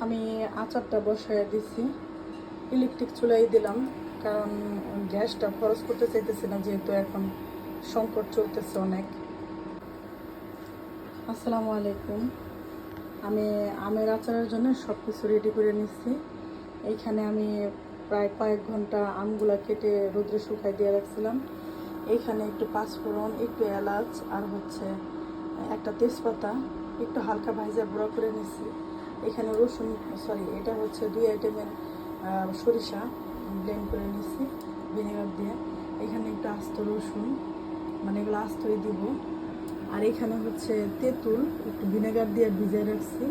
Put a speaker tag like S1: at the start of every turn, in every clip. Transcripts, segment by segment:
S1: আমি আচারটা বসায় দিছি, ইলেকট্রিক চুলাই দিলাম, কারণ গ্যাসটা খরচ করতে চাইতেছি না, যেহেতু এখন সংকট চলতেছে অনেক। আসসালামু আলাইকুম। আমি আমের আচারের জন্য সব কিছু রেডি করে নিচ্ছি। এইখানে আমি প্রায় কয়েক ঘন্টা আমগুলা কেটে রোদ্রে শুকাই দিয়ে রাখছিলাম। এইখানে একটু পাঁচফোড়ন, একটু এলাচ আর একটা তেজপাতা একটু হালকা ভাজা গুঁড়া করে নিচ্ছি। এখানে রসুন, এটা হচ্ছে 2 আইটেমের সরিষা ব্লেন্ড করে নিচ্ছি ভিনেগার দিয়ে। এখানে একটু আস্ত রসুন, মানে এগুলো আস্তই দিব। আর এখানে হচ্ছে তেঁতুল একটু ভিনেগার দিয়ে ভিজিয়ে রাখছি,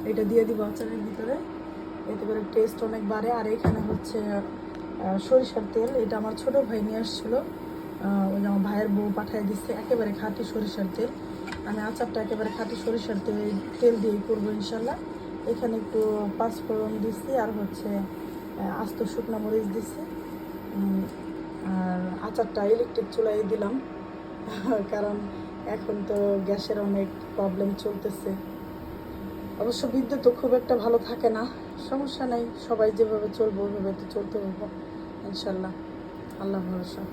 S1: এটা দিয়ে দিব আচারের ভিতরে, এতে করে টেস্ট অনেক বাড়ে। আর এখানে হচ্ছে সরিষার তেল, এটা আমার ছোটো ভাই নিয়ে আসছিলো, ওই আমার ভাইয়ের বউ পাঠিয়ে দিচ্ছে, একেবারে খাঁটি সরিষার তেল। আমি আচারটা একেবারে খাঁটি সরিষার তেল দিয়েই করবো ইনশাল্লাহ। এখানে একটু পাঁচফোড়ন দিচ্ছি আর হচ্ছে আস্ত শুকনো মরিচ দিচ্ছি। আর আচারটা ইলেকট্রিক চুলাই দিলাম কারণ এখন তো গ্যাসের অনেক প্রবলেম চলতেছে। অবশ্য বিদ্যুৎ তো খুব একটা ভালো থাকে না, সমস্যা নাই, সবাই যেভাবে চলবো ওইভাবে তো চলতে হবে ইনশাল্লাহ। আল্লাহ ভরসা।